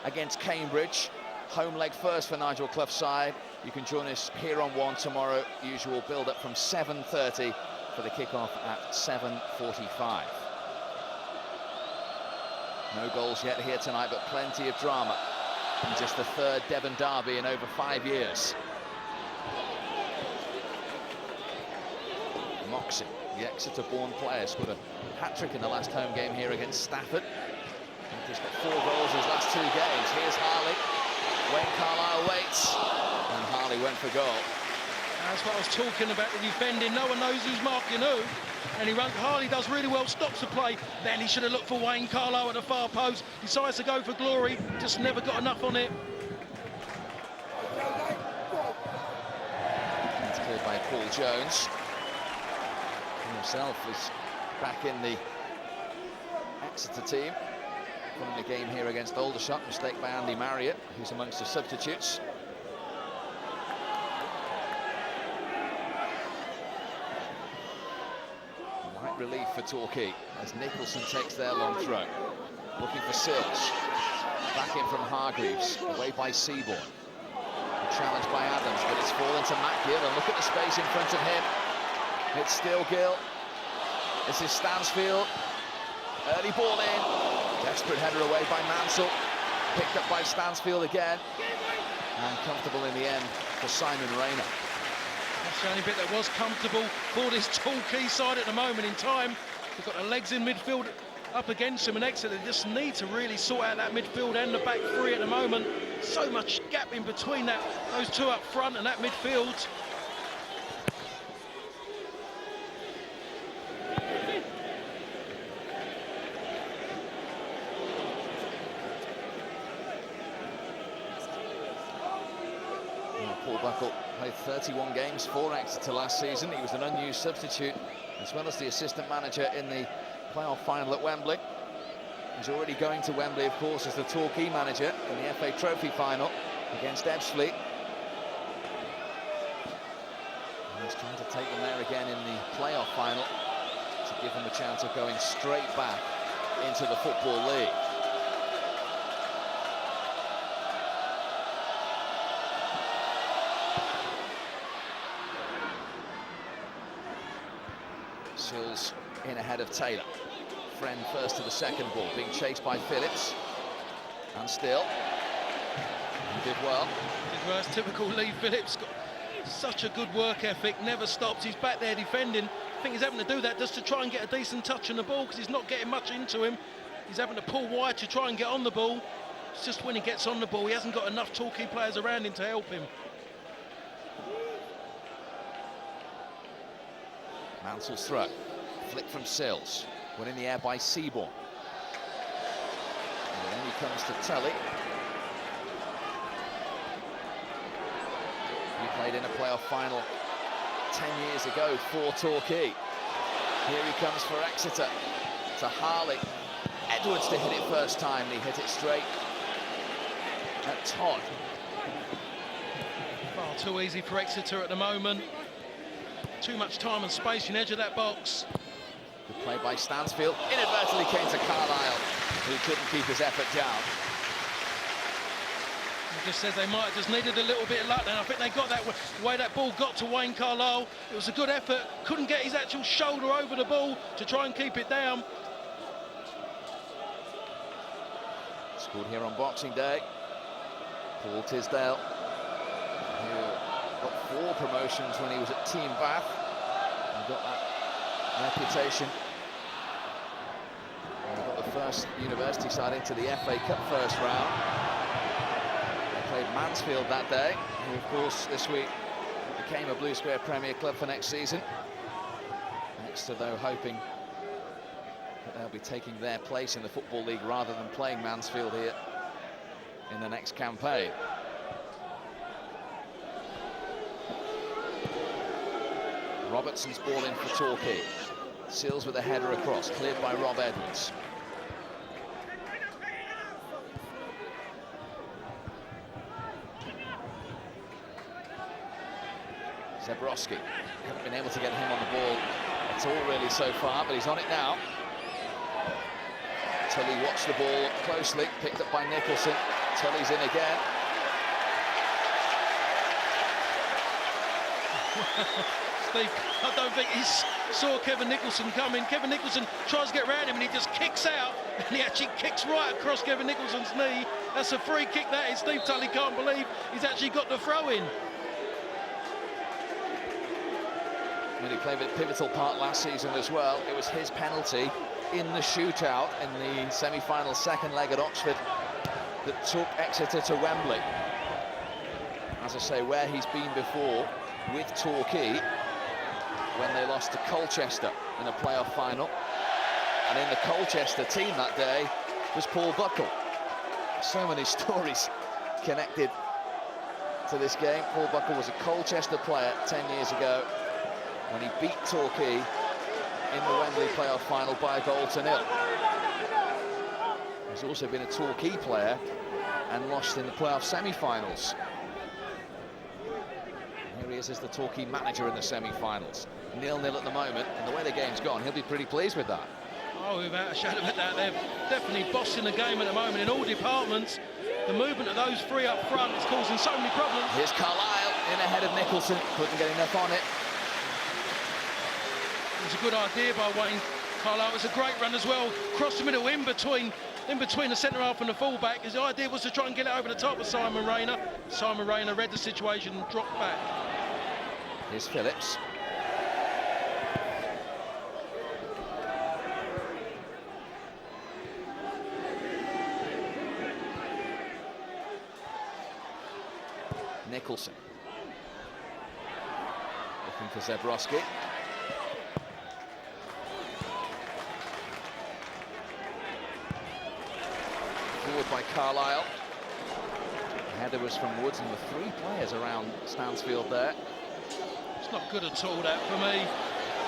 Against Cambridge, home leg first for Nigel Clough's side. You can join us here on One tomorrow. Usual build-up from 7:30 for the kick-off at 7:45. No goals yet here tonight, but plenty of drama. And just the third Devon derby in over 5 years. Moxie, the Exeter-born player, scored a hat-trick in the last home game here against Stafford. He's got 4 goals in his last 2 games. Here's Harley. Wayne Carlisle waits, and Harley went for goal. That's what I was talking about, the defending. No one knows who's marking who. And Harley does really well, stops the play. Then he should have looked for Wayne Carlisle at the far post. Decides to go for glory, just never got enough on it. It's cleared by Paul Jones. He himself is back in the Exeter team. From the game here against Aldershot, mistake by Andy Marriott, who's amongst the substitutes. Light relief for Torquay as Nicholson takes their long throw. Looking for Sills. Back in from Hargreaves, away by Seaborn. Challenged by Adams, but it's fallen to Matt Gill, and look at the space in front of him. It's still Gill. This is Stansfield. Early ball in. Desperate header away by Mansell. Picked up by Stansfield again. And comfortable in the end for Simon Rayner. That's the only bit that was comfortable for this Torquay side at the moment in time. They've got the legs in midfield up against him, and Exeter just need to really sort out that midfield and the back three at the moment. So much gap in between those two up front and that midfield. Paul Buckle played 31 games for Exeter last season. He was an unused substitute, as well as the assistant manager in the playoff final at Wembley. He's already going to Wembley, of course, as the Torquay manager in the FA Trophy final against Ebbsfleet. And he's trying to take them there again in the playoff final to give them a chance of going straight back into the Football League. Sills in ahead of Taylor. Friend first to the second ball, being chased by Phillips. And still, he did well. Did well, it's typical Lee Phillips. Got such a good work ethic, never stops. He's back there defending. I think he's having to do that just to try and get a decent touch on the ball, because he's not getting much into him. He's having to pull wide to try and get on the ball. It's just when he gets on the ball, he hasn't got enough Torquay players around him to help him. Mansell's throw, flick from Sills, went in the air by Seaborn. And then he comes to Tully. He played in a playoff final 10 years ago for Torquay. Here he comes for Exeter, to Harley. Edwards to hit it first time, and he hit it straight at Todd. Far too easy for Exeter at the moment. Too much time and space in the edge of that box. Good play by Stansfield. Inadvertently came to Carlisle, who couldn't keep his effort down. It just says they might have just needed a little bit of luck, and I think they got that way that ball got to Wayne Carlisle. It was a good effort. Couldn't get his actual shoulder over the ball to try and keep it down. Scored here on Boxing Day. Paul Tisdale, who got 4 promotions when he was at Team Bath, and got that reputation. And got the first university side into the FA Cup first round. They played Mansfield that day, who of course this week became a Blue Square Premier club for next season. Exeter though hoping that they'll be taking their place in the Football League rather than playing Mansfield here in the next campaign. Robertson's ball in for Torquay. Sills with a header across, cleared by Rob Edwards. Zebrowski, haven't been able to get him on the ball at all really so far, but he's on it now. Tully watched the ball closely, picked up by Nicholson. Tully's in again. Steve, I don't think he saw Kevin Nicholson coming. Kevin Nicholson tries to get around him and he just kicks out, and he actually kicks right across Kevin Nicholson's knee. That's a free kick, that is. Steve Tully can't believe he's actually got the throw in. When he played a pivotal part last season as well, it was his penalty in the shootout in the semi-final second leg at Oxford that took Exeter to Wembley. As I say, where he's been before with Torquay when they lost to Colchester in a playoff final, and in the Colchester team that day was Paul Buckle. So many stories connected to this game. Paul Buckle was a Colchester player 10 years ago when he beat Torquay in the Wembley playoff final by a goal to nil. He's also been a Torquay player and lost in the playoff semi-finals. Here he is as the Torquay manager in the semi-finals. 0-0 at the moment, and the way the game's gone, he'll be pretty pleased with that. Oh, without a shadow of a doubt, they're definitely bossing the game at the moment in all departments. The movement of those three up front is causing so many problems. Here's Carlisle in ahead of Nicholson, couldn't get enough on it. It was a good idea by Wayne Carlisle. It was a great run as well. Cross the middle in between the centre half and the full-back. His idea was to try and get it over the top of Simon Rayner. Simon Rayner read the situation and dropped back. Here's Phillips. Nicholson. Looking for Zebrowski. Forward by Carlisle. The header was from Woods, and the three players around Stansfield there. It's not good at all, that, for me.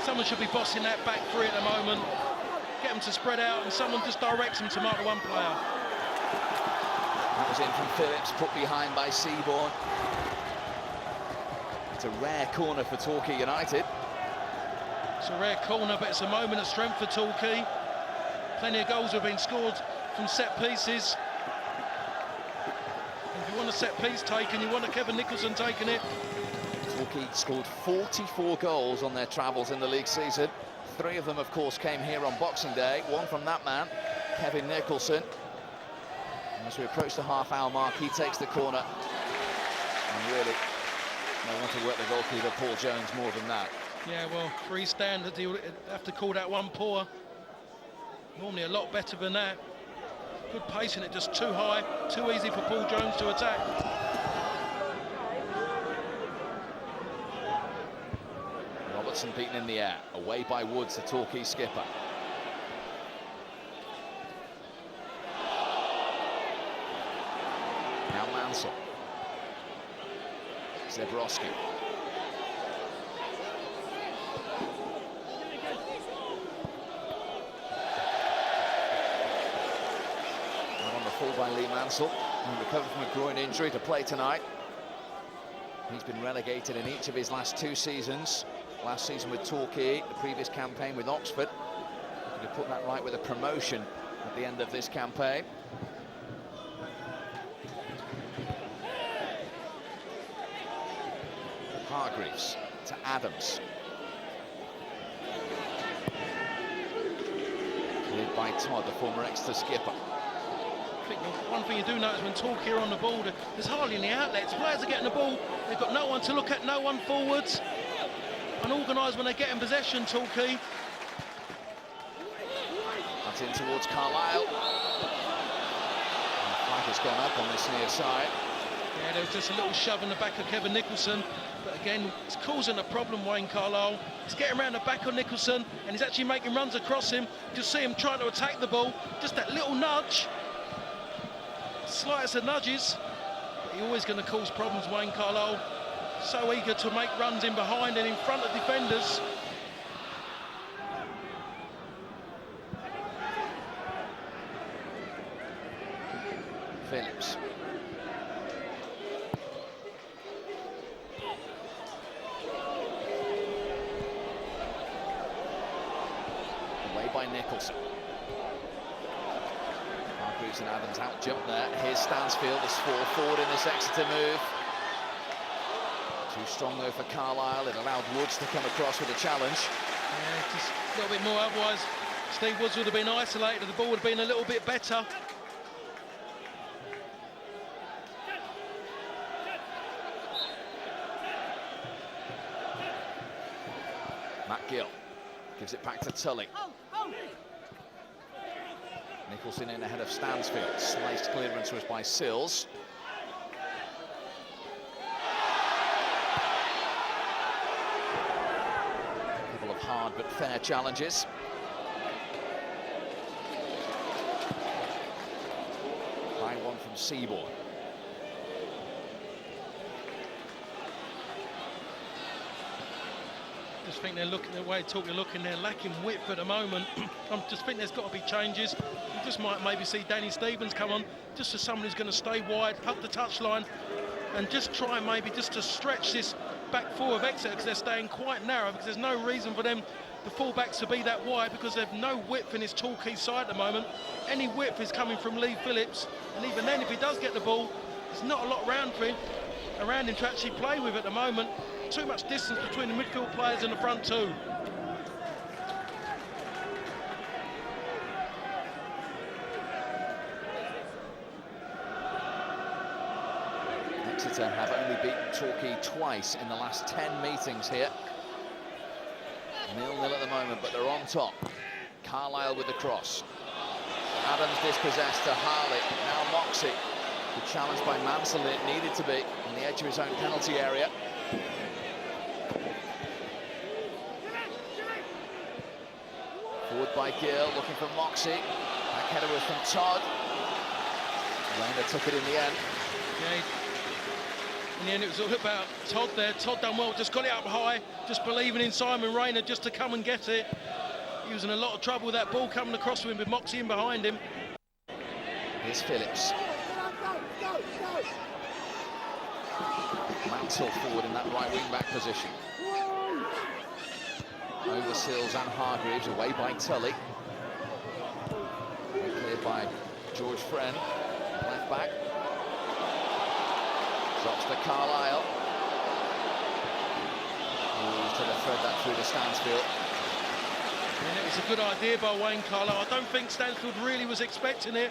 Someone should be bossing that back three at the moment. Get them to spread out, and someone just directs them to mark the one player. That was in from Phillips, put behind by Seaborn. It's a rare corner for Torquay United. It's a rare corner, but it's a moment of strength for Torquay. Plenty of goals have been scored from set pieces. If you want a set piece taken, you want a Kevin Nicholson taking it. Torquay scored 44 goals on their travels in the league season. 3 of them, of course, came here on Boxing Day. 1 from that man, Kevin Nicholson. And as we approach the half-hour mark, he takes the corner. And really, they want to work the goalkeeper, Paul Jones, more than that. Yeah, well, free standard, he'll have to call that one poor. Normally a lot better than that. Good pace in it, just too high, too easy for Paul Jones to attack. Robertson beaten in the air, away by Woods, the Torquay skipper. Now Mansell. Zebrowski. On the full by Lee Mansell, who recovered from a groin injury to play tonight. He's been relegated in each of his last 2 seasons. Last season with Torquay, the previous campaign with Oxford. Looking to put that right with a promotion at the end of this campaign. Hargreaves to Adams. Led by Todd, the former Exeter skipper. I think the one thing you do notice when Torquay are on the ball, there's hardly any outlets. Players are getting the ball, they've got no one to look at, no one forwards. Unorganised when they get in possession, Torquay. That's in towards Carlisle. And the flag has gone up on this near side. Yeah, there was just a little shove in the back of Kevin Nicholson. But again, it's causing a problem, Wayne Carlisle. He's getting around the back of Nicholson, and he's actually making runs across him. Just see him trying to attack the ball. Just that little nudge. Slightest of nudges. But he's always going to cause problems, Wayne Carlisle. So eager to make runs in behind and in front of defenders. Phillips. Away by Nicholson. Hargreaves and Adams out jump there. Here's Stansfield, there's 4 forward in this Exeter move. Too strong though for Carlisle. It allowed Woods to come across with a challenge. Yeah, just a little bit more, otherwise Steve Woods would have been isolated, the ball would have been a little bit better. Matt Gill gives it back to Tully. Nicholson in ahead of Stansfield. Sliced clearance was by Sills. A couple of hard but fair challenges. High one from Seaborn. I just think they're looking the way Torquay looking, they're lacking width at the moment. I just think there's got to be changes. You just might maybe see Danny Stevens come on, just as someone who's going to stay wide, hug the touchline, and just try maybe just to stretch this back four of Exeter, because they're staying quite narrow, because there's no reason for them, the full-backs, to be that wide, because they've no width in his Torquay side at the moment. Any width is coming from Lee Phillips, and even then, if he does get the ball, there's not a lot around him to actually play with at the moment. Too much distance between the midfield players and the front two. Exeter have only beaten Torquay twice in the last 10 meetings here. 0-0 at the moment, but they're on top. Carlisle with the cross. Adams dispossessed to Harley. Now Moxey. The challenge by Mansell, it needed to be on the edge of his own penalty area. Forward by Gill, looking for Moxey. Back header was from Todd. Rayner took it in the end. Yeah, in the end it was all about Todd there. Todd done well, just got it up high, just believing in Simon Rayner just to come and get it. He was in a lot of trouble with that ball coming across to him with Moxey in behind him. Here's Phillips. Mansell forward in that right wing-back position. Over Sills and Hargreaves, away by Tully. Cleared by George Friend, left back. Drops to Carlisle. He's trying to thread that through to Stansfield. And it was a good idea by Wayne Carlisle. I don't think Stansfield really was expecting it,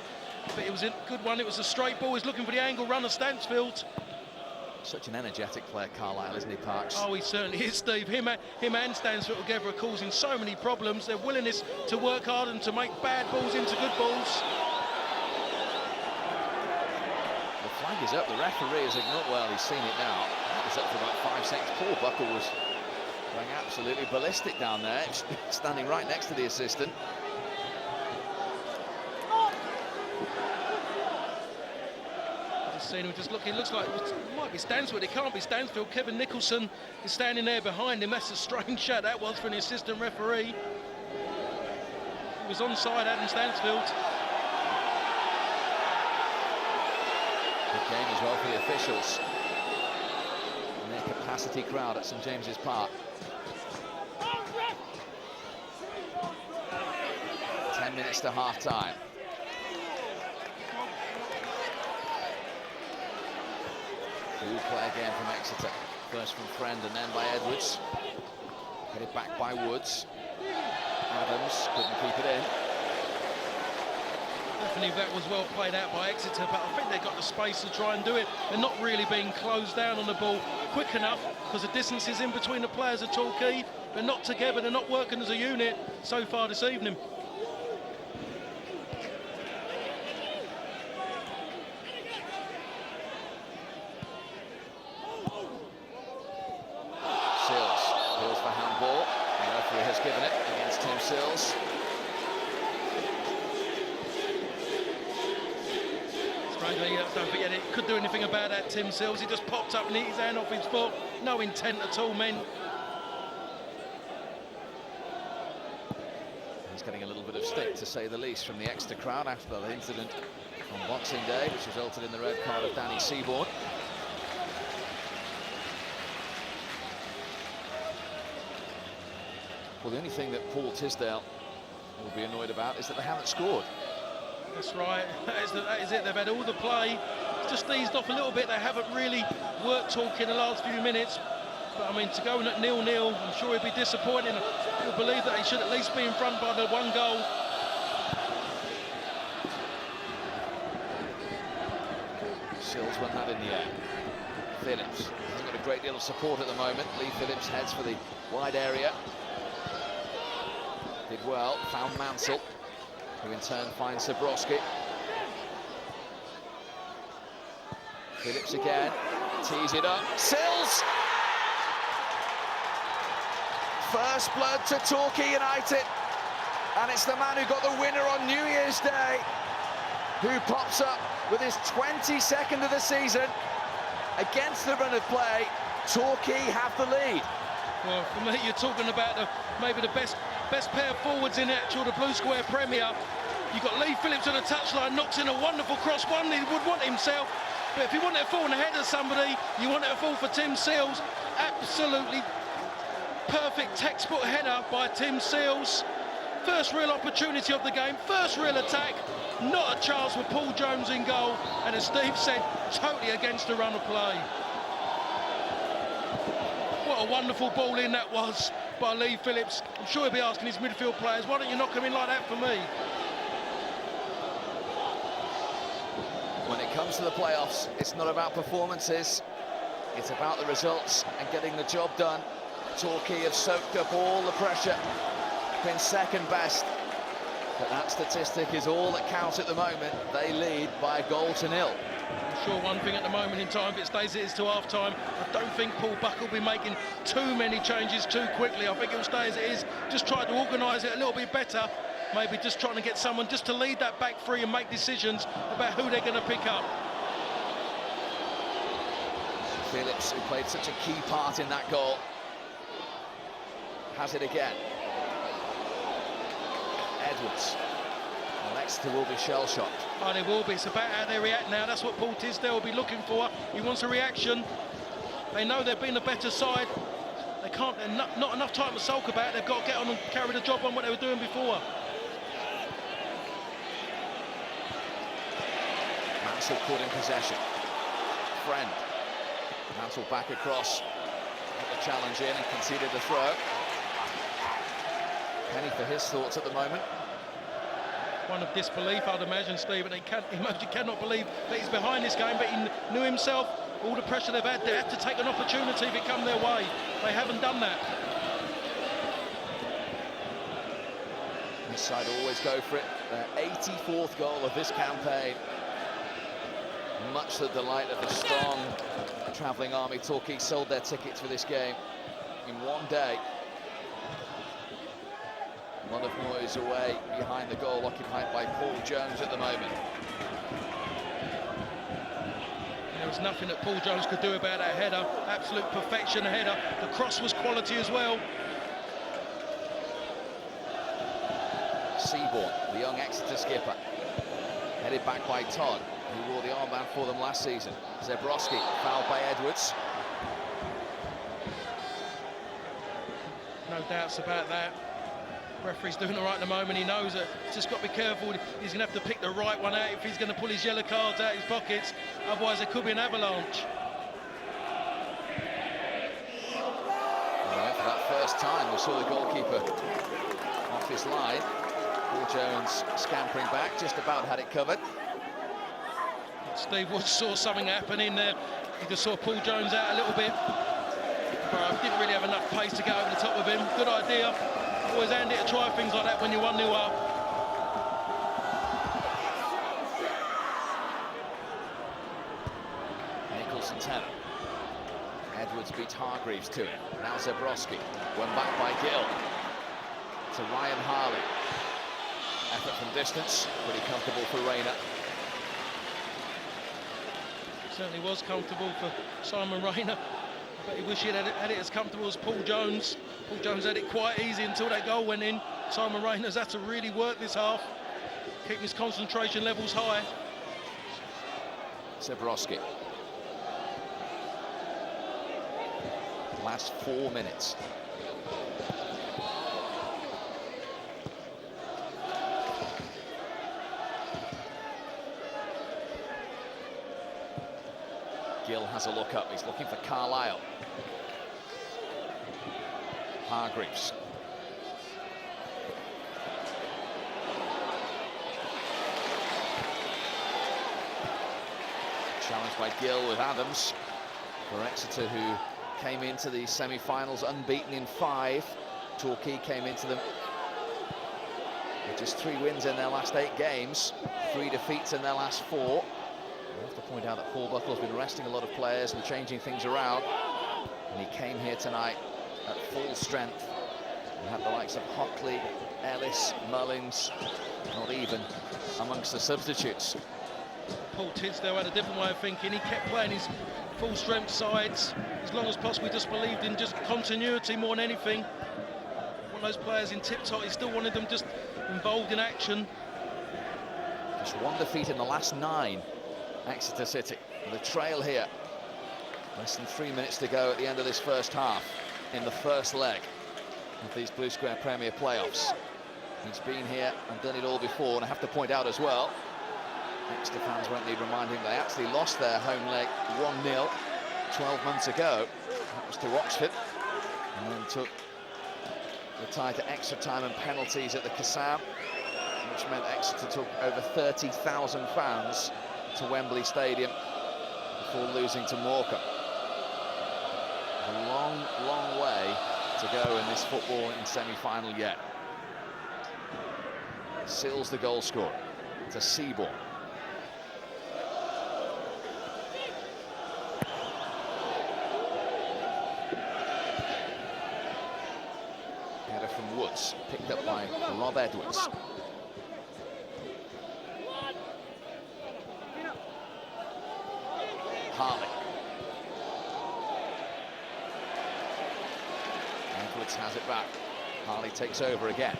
but it was a good one. It was a straight ball. He's looking for the angle run of Stansfield. Such an energetic player, Carlisle, isn't he, Parks? Oh, he certainly is, Steve. Him and Stansfield together are causing so many problems. Their willingness to work hard and to make bad balls into good balls. The flag is up. The referee has ignored. Well, he's seen it now. That was up for about 5 seconds. Paul Buckle was going absolutely ballistic down there, standing right next to the assistant. Seen him just looking, looks like it might be Stansfield. It can't be Stansfield. Kevin Nicholson is standing there behind him. That's a strange shot that was for an assistant referee. He was onside, Adam Stansfield. Good game as well for the officials and their capacity crowd at St James's Park. 10 minutes to half-time. Good play again from Exeter. First from Friend and then by Edwards. Headed back by Woods. Adams couldn't keep it in. Definitely that was well played out by Exeter, but I think they got the space to try and do it. They're not really being closed down on the ball quick enough, because the distance is in between the players of Torquay. They're not together, they're not working as a unit so far this evening. Sills. Strangely, don't forget it. Could do anything about that, Tim Sills. He just popped up and hit his hand off his foot. No intent at all, men. He's getting a little bit of stick, to say the least, from the Exeter crowd after the incident on Boxing Day, which resulted in the red card of Danny Seaborn. Well, the only thing that Paul Tisdale will be annoyed about is that they haven't scored. That's right, that is it. They've had all the play, just eased off a little bit. They haven't really worked Torquay in the last few minutes. But I mean, to go in at 0-0, I'm sure he'd be disappointed. He'll believe that he should at least be in front by the 1 goal. Sills won that in the air. Phillips hasn't got a great deal of support at the moment. Lee Phillips heads for the wide area. Did well, found Mansell, who in turn finds Zabrowski. Phillips again, tees it up. Sills! First blood to Torquay United, and it's the man who got the winner on New Year's Day who pops up with his 22nd of the season. Against the run of play, Torquay have the lead. Well, for me, you're talking about maybe the best pair of forwards in the Blue Square Premier. You've got Lee Phillips on the touchline, knocks in a wonderful cross, one he would want himself. But if you want it to fall in the head of somebody, you want it to fall for Tim Sills. Absolutely perfect textbook header by Tim Sills. First real opportunity of the game, first real attack. Not a chance with Paul Jones in goal. And as Steve said, totally against the run of play. What a wonderful ball in that was by Lee Phillips. I'm sure he'll be asking his midfield players, why don't you knock him in like that for me? When it comes to the playoffs, it's not about performances, it's about the results and getting the job done. Torquay have soaked up all the pressure, been second best, but that statistic is all that counts at the moment. They lead by 1-0. I'm sure one thing at the moment in time, if it stays as it is till half-time, I don't think Paul Buck will be making too many changes too quickly. I think he'll stay as it is, just try to organise it a little bit better, maybe just trying to get someone just to lead that back three and make decisions about who they're going to pick up. Phillips, who played such a key part in that goal, has it again. Edwards. Well, Exeter will be shell-shocked. Oh, they will be. It's about how they react now. That's what Paul Tisdale will be looking for. He wants a reaction. They know they've been a better side. They can't. Not enough time to sulk about it. They've got to get on and carry the job on what they were doing before. Mansell caught in possession. Friend. Mansell back across. Put the challenge in and conceded the throw. Penny for his thoughts at the moment. One of disbelief, I'd imagine, Steve, and he cannot believe that he's behind this game, but he knew himself, all the pressure they've had, they had to take an opportunity if it come their way. They haven't done that. This side always go for it. Their 84th goal of this campaign. Much to the delight of the strong travelling army. Torquay sold their tickets for this game in one day. A lot of noise away behind the goal, occupied by Paul Jones at the moment. There was nothing that Paul Jones could do about that header. Absolute perfection header. The cross was quality as well. Seaborn, the young Exeter skipper, headed back by Todd, who wore the armband for them last season. Zabrowski, fouled by Edwards. No doubts about that. Referee's doing all right at the moment. He knows that he's just got to be careful. He's going to have to pick the right one out if he's going to pull his yellow cards out of his pockets. Otherwise, there could be an avalanche. Right, for that first time, we saw the goalkeeper off his line. Paul Jones scampering back, just about had it covered. Steve Wood saw something happen in there. He just saw Paul Jones out a little bit. But didn't really have enough pace to get over the top of him. Good idea. Always handy to try things like that when you're 1-0 up. Nicholson tenor. Edwards beats Hargreaves to it. Now Zabrowski. Won back by Gill. To Ryan Harley. Effort from distance. Pretty comfortable for Rayner. Certainly was comfortable for Simon Rayner. But he wished he had it as comfortable as Paul Jones. Paul Jones had it quite easy until that goal went in. Simon Rayner's had to really work this half, keep his concentration levels high. Zabrowski. Last 4 minutes. Gill has a look up. He's looking for Carlisle. Hargreaves. Challenged by Gill with Adams for Exeter, who came into the semi-finals unbeaten in 5. Torquay came into them with just 3 wins in their last 8 games, 3 defeats in their last 4. I have to point out that Paul Buckle has been resting a lot of players and changing things around, and he came here tonight at full strength and had the likes of Hockley, Ellis, Mullins, not even amongst the substitutes. Paul Tisdale had a different way of thinking. He kept playing his full strength sides as long as possible. He just believed in just continuity more than anything. One of those players in tip-top, he still wanted them just involved in action. Just 1 defeat in the last 9, Exeter City. The trail here. Less than 3 minutes to go at the end of this first half in the first leg of these Blue Square Premier playoffs. He's been here and done it all before, and I have to point out as well, Exeter fans won't need reminding, they actually lost their home leg 1-0 12 months ago. That was to Oxford, and then took the tie to extra time and penalties at the Kassam, which meant Exeter took over 30,000 fans to Wembley Stadium before losing to Morecambe. A long, long way to go in this football in semi-final yet. Sills the goal scorer to Seaborn. Header from Woods, picked up by Rob Edwards. Harley. Edwards has it back. Harley takes over again.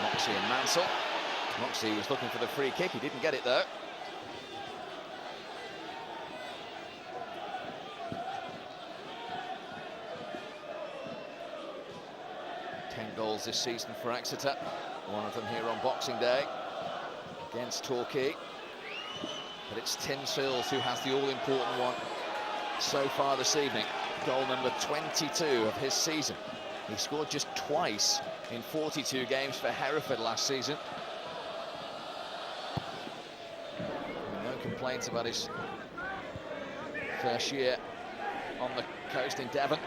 Moxey and Mansell. Moxey was looking for the free kick. He didn't get it though. Goals this season for Exeter, one of them here on Boxing Day against Torquay, but it's Tim Sills who has the all-important one so far this evening. Goal number 22 of his season. He scored just twice in 42 games for Hereford last season. No complaints about his first year on the coast in Devon.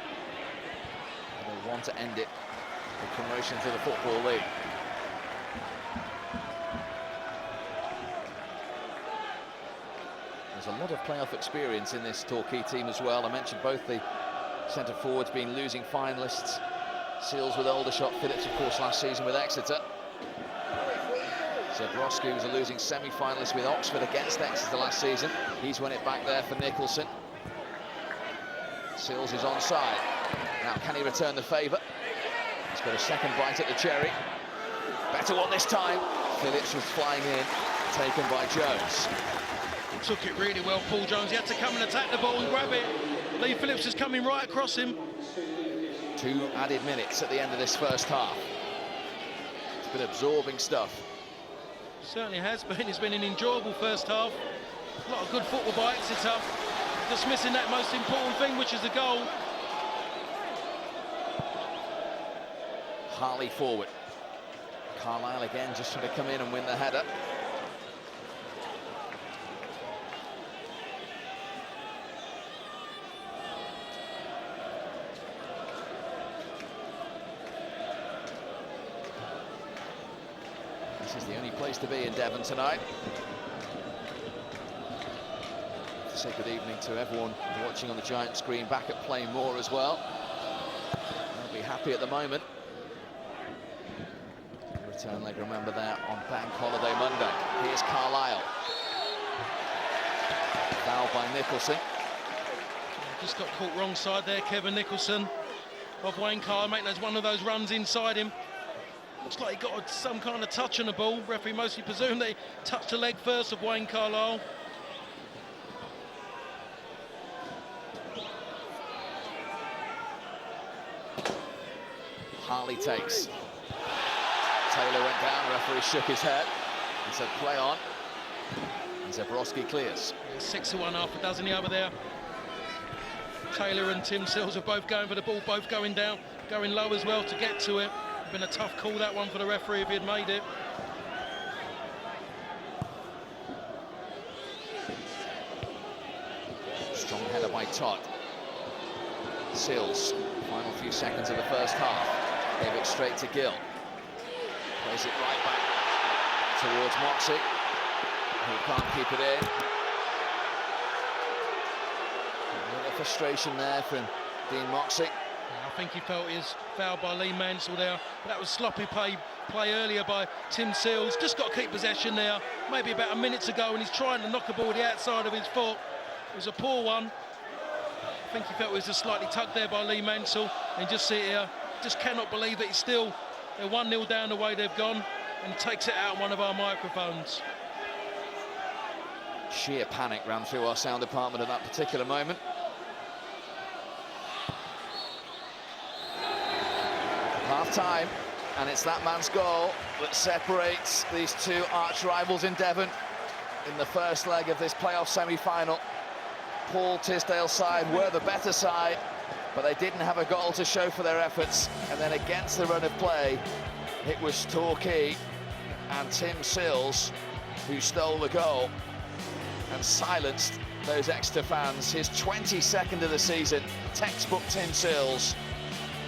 They want to end it. Promotion to the Football League. There's a lot of playoff experience in this Torquay team as well. I mentioned both the centre forwards being losing finalists. Seals with Aldershot, Phillips of course last season with Exeter. Zabrowski was a losing semi-finalist with Oxford against Exeter last season. He's won it back there for Nicholson. Seals is onside. Now can he return the favour? He's got a second bite at the cherry. Better one this time. Phillips was flying in, taken by Jones. He took it really well, Paul Jones. He had to come and attack the ball and grab it. Lee Phillips is coming right across him. 2 added minutes at the end of this first half. It's been absorbing stuff. Certainly has been. It's been an enjoyable first half. A lot of good football by Exeter. Just missing that most important thing, which is the goal. Harley forward. Carlisle again just trying to come in and win the header. This is the only place to be in Devon tonight. Say good evening to everyone watching on the giant screen back at Plainmoor as well. They'll be happy at the moment. Return leg, remember, there on Bank Holiday Monday. Here's Carlisle. Foul by Nicholson. Just got caught wrong side there, Kevin Nicholson. Of Wayne Carlisle, making one of those runs inside him. Looks like he got some kind of touch on the ball. Referee mostly presumed they touched the leg first of Wayne Carlisle. Harley takes. Taylor went down, referee shook his head and said play on. And Zabrowski clears. 6-1, half a dozen over there. Taylor and Tim Sills are both going for the ball, both going down, going low as well to get to it. Been a tough call, that one, for the referee if he had made it. Strong header by Todd. Sills, final few seconds of the first half. Gave it straight to Gill. Plays it right back towards Moxey, who can't keep it in. A little frustration there from Dean Moxey. I think he felt he was fouled by Lee Mansell there. That was sloppy play earlier by Tim Sills. Just got to keep possession there. Maybe about a minute ago, and he's trying to knock a ball the outside of his foot. It was a poor one. I think he felt it was just slightly tugged there by Lee Mansell. And just see it here, just cannot believe that they're 1-0 down the way they've gone, and takes it out on one of our microphones. Sheer panic ran through our sound department at that particular moment. Half-time, and it's that man's goal that separates these two arch rivals in Devon in the first leg of this playoff semi-final. Paul Tisdale's side were the better side, but they didn't have a goal to show for their efforts. And then against the run of play, it was Torquay and Tim Sills who stole the goal and silenced those Exeter fans. His 22nd of the season, textbook Tim Sills,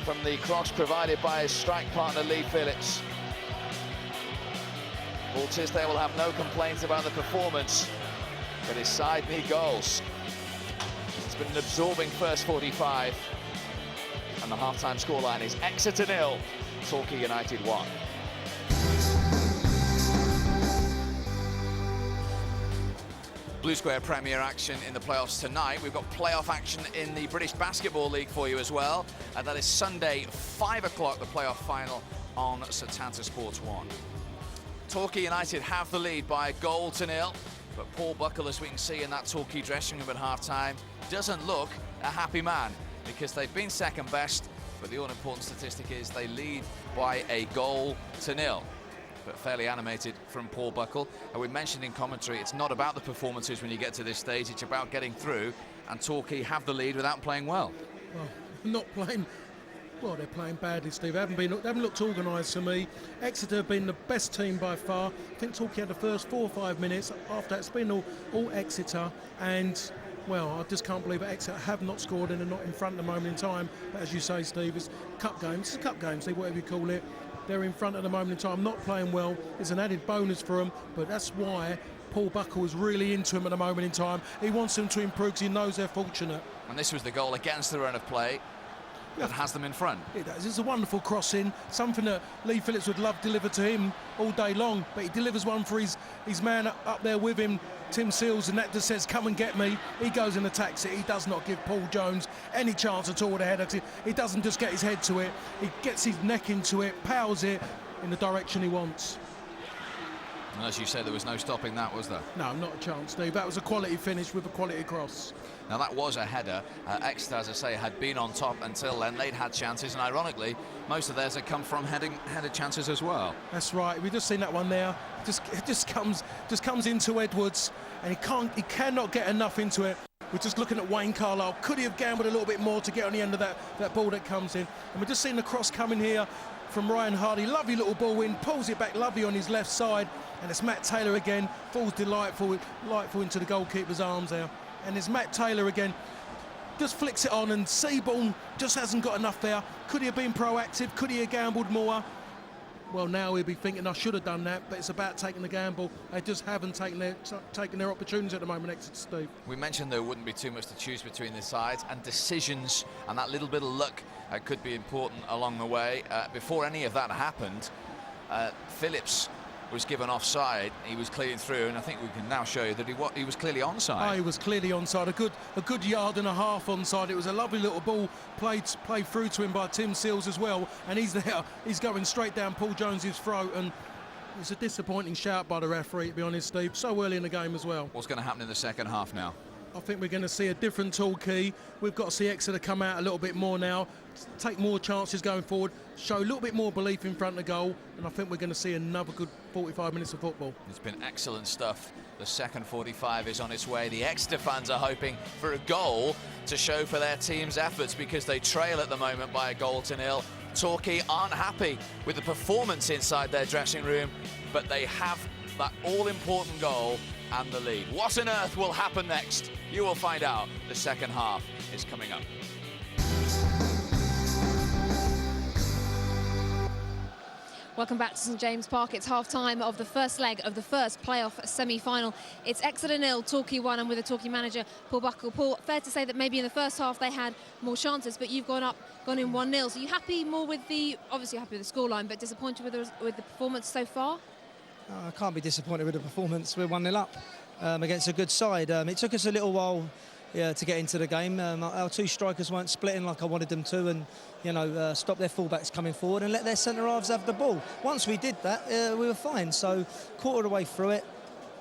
from the cross provided by his strike partner Lee Phillips. Paul Tisdale will have no complaints about the performance, but his side need goals. It's been an absorbing first 45, and the half-time scoreline is Exeter 0, Torquay United 1. Blue Square Premier action in the playoffs tonight. We've got playoff action in the British Basketball League for you as well. And that is Sunday, 5 o'clock, the playoff final on Setanta Sports 1. Torquay United have the lead by 1-0, but Paul Buckle, as we can see in that Torquay dressing room at half-time, doesn't look a happy man, because they've been second best, but the all-important statistic is they lead by 1-0. But fairly animated from Paul Buckle. And we mentioned in commentary, it's not about the performances when you get to this stage, it's about getting through, and Torquay have the lead without playing well. Well, not playing well, they're playing badly, Steve. They haven't looked organised to me. Exeter have been the best team by far. I think Torquay had the first 4 or 5 minutes. After that, it's been all Exeter, and well, I just can't believe that Exeter have not scored and are not in front at the moment in time. But as you say, Steve, it's cup games. It's a cup game, Steve, whatever you call it. They're in front at the moment in time, not playing well. It's an added bonus for them, but that's why Paul Buckle is really into him at the moment in time. He wants them to improve because he knows they're fortunate. And this was the goal against the run of play that has them in front. It does. It's a wonderful crossing, something that Lee Phillips would love delivered to him all day long, but he delivers one for his man up there with him, Tim Sills, and that just says, come and get me. He goes and attacks it. He does not give Paul Jones any chance at all with a header. He doesn't just get his head to it, he gets his neck into it, powers it in the direction he wants. And as you said, there was no stopping that, was there? No, not a chance, Steve. That was a quality finish with a quality cross. Now that was a header. Exeter, as I say, had been on top until then. They'd had chances, and ironically, most of theirs had come from headed chances as well. That's right. We've just seen that one there. It just comes into Edwards, and he cannot get enough into it. We're just looking at Wayne Carlisle. Could he have gambled a little bit more to get on the end of that ball that comes in? And we're just seeing the cross coming here from Ryan Hardy. Lovely little ball in, pulls it back lovely on his left side, and it's Matt Taylor again. Falls delightful into the goalkeeper's arms there. And it's Matt Taylor again, just flicks it on, and Seaborn just hasn't got enough there. Could he have been proactive? Could he have gambled more? Well, now he'll be thinking, I should have done that, but it's about taking the gamble. They just haven't taken their opportunities at the moment, Exeter, Steve. We mentioned there wouldn't be too much to choose between the sides, and decisions and that little bit of luck could be important along the way. Before any of that happened, Phillips was given offside. He was clearing through, and I think we can now show you that he was clearly onside. Oh, he was clearly onside, a good yard and a half onside. It was a lovely little ball played through to him by Tim Sills as well, and he's there. He's going straight down Paul Jones's throat, and it's a disappointing shout by the referee, to be honest, Steve. So early in the game as well. What's going to happen in the second half now? I think we're going to see a different Torquay. We've got to see Exeter come out a little bit more now, take more chances going forward, show a little bit more belief in front of goal, and I think we're going to see another good 45 minutes of football. It's been excellent stuff. The second 45 is on its way. The Exeter fans are hoping for a goal to show for their team's efforts because they trail at the moment by 1-0. Torquay aren't happy with the performance inside their dressing room, but they have that all-important goal and the lead. What on earth will happen next? You will find out. The second half is coming up. Welcome back to St James Park. It's half-time of the first leg of the first playoff semi-final. It's Exeter 0, Torquay 1, and with the Torquay manager, Paul Buckle. Paul, fair to say that maybe in the first half they had more chances, but you've gone in 1-0. So are you happy more with obviously happy with the scoreline, but disappointed with the performance so far? I can't be disappointed with the performance. We're 1-0 up against a good side. It took us a little while to get into the game. Our two strikers weren't splitting like I wanted them to, and stop their fullbacks coming forward and let their centre halves have the ball. Once we did that, we were fine. So quarter of the way through it,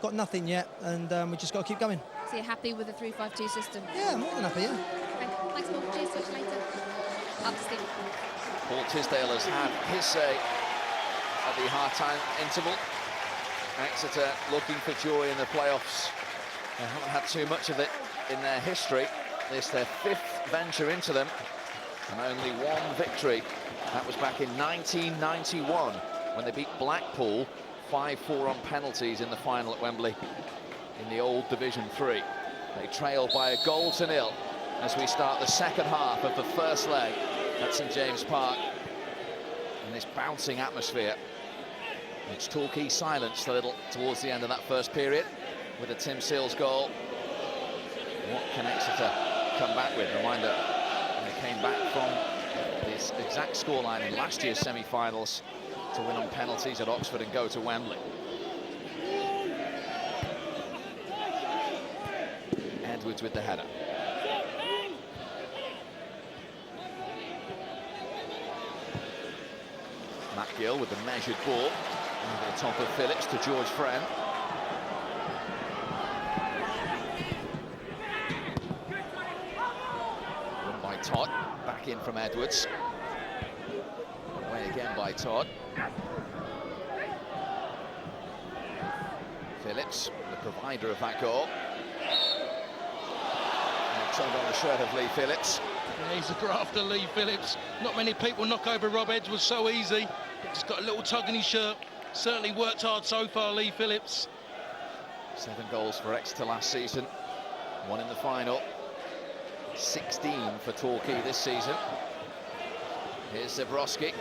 got nothing yet, and we just got to keep going. So you're happy with the 3-5-2 system? Yeah, more than happy. Yeah. Thanks, Paul. Cheers. Talk to you later. Up to Steve. Paul Tisdale has had his say at the half-time interval. Exeter looking for joy in the playoffs. They haven't had too much of it in their history. This their fifth venture into them, and only one victory. That was back in 1991 when they beat Blackpool 5-4 on penalties in the final at Wembley in the old Division 3. They trail by 1-0 as we start the second half of the first leg at St James Park in this bouncing atmosphere. It's Torquay silenced a little towards the end of that first period with a Tim Seals goal. What can Exeter come back with? Reminder, they came back from this exact scoreline in last year's semi-finals to win on penalties at Oxford and go to Wembley. Edwards with the header. Matt Gill with the measured ball. Over the top of Phillips to George Friend. Run by Todd. Back in from Edwards. Away again by Todd. Phillips, the provider of that goal. Turned on the shirt of Lee Phillips. Yeah, he's a grafter, Lee Phillips. Not many people knock over Rob Edwards so easy. Just got a little tug in his shirt. Certainly worked hard so far, Lee Phillips. 7 goals for Exeter last season. 1 in the final. 16 for Torquay this season. Here's Zebrowski.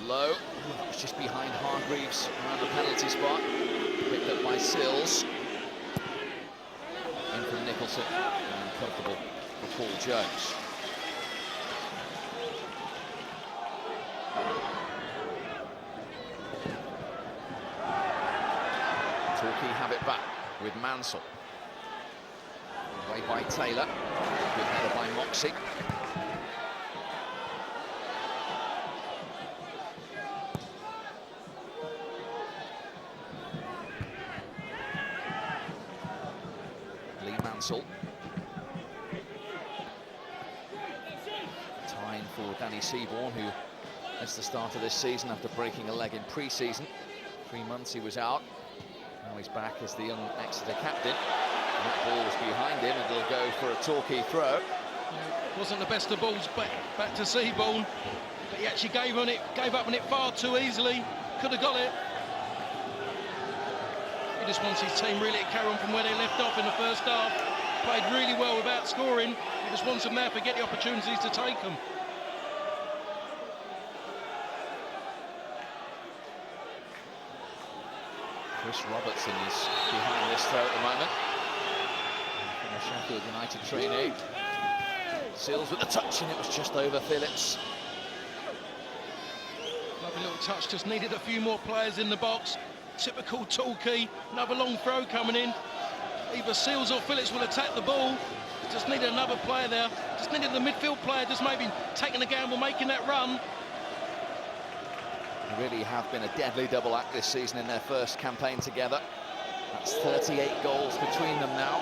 Low. It's just behind Hargreaves around the penalty spot. Picked up by Sills. In from Nicholson. Uncomfortable for Paul Jones. Torquay have it back with Mansell. Away by Taylor. Good header by Moxie. Lee Mansell. Time for Danny Seaborn, who missed the start of this season after breaking a leg in pre-season. 3 months he was out. Now he's back as the young Exeter captain. That ball was behind him, and he'll go for a Torquay throw. Wasn't the best of balls back to Seaborn, but he actually gave up on it far too easily. Could have got it. He just wants his team really to carry on from where they left off in the first half. Played really well without scoring. He just wants them there to get the opportunities to take them. Chris Robertson is behind this throw at the moment. From a Sheffield United trainee. Seals with the touch, and it was just over Phillips. Lovely little touch, just needed a few more players in the box. Typical Torquay, another long throw coming in. Either Seals or Phillips will attack the ball. Just needed another player there. Just needed the midfield player, just maybe taking a gamble, making that run. They really have been a deadly double act this season in their first campaign together. That's 38 goals between them now.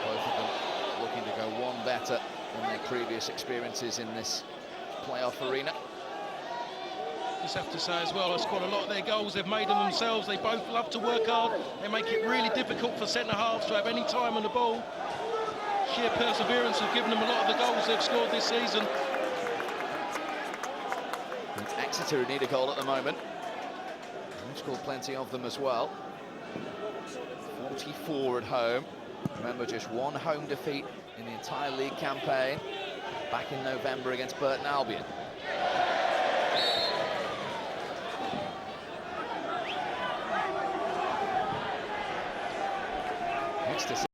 Both of them looking to go one better than their previous experiences in this playoff arena. Just have to say as well, they've scored a lot of their goals, they've made them themselves. They both love to work hard. They make it really difficult for centre-halves to have any time on the ball. Sheer perseverance have given them a lot of the goals they've scored this season. It's Exeter who need a goal at the moment. They've scored plenty of them as well. 44 at home. Remember, just one home defeat in the entire league campaign back in November against Burton Albion. Exeter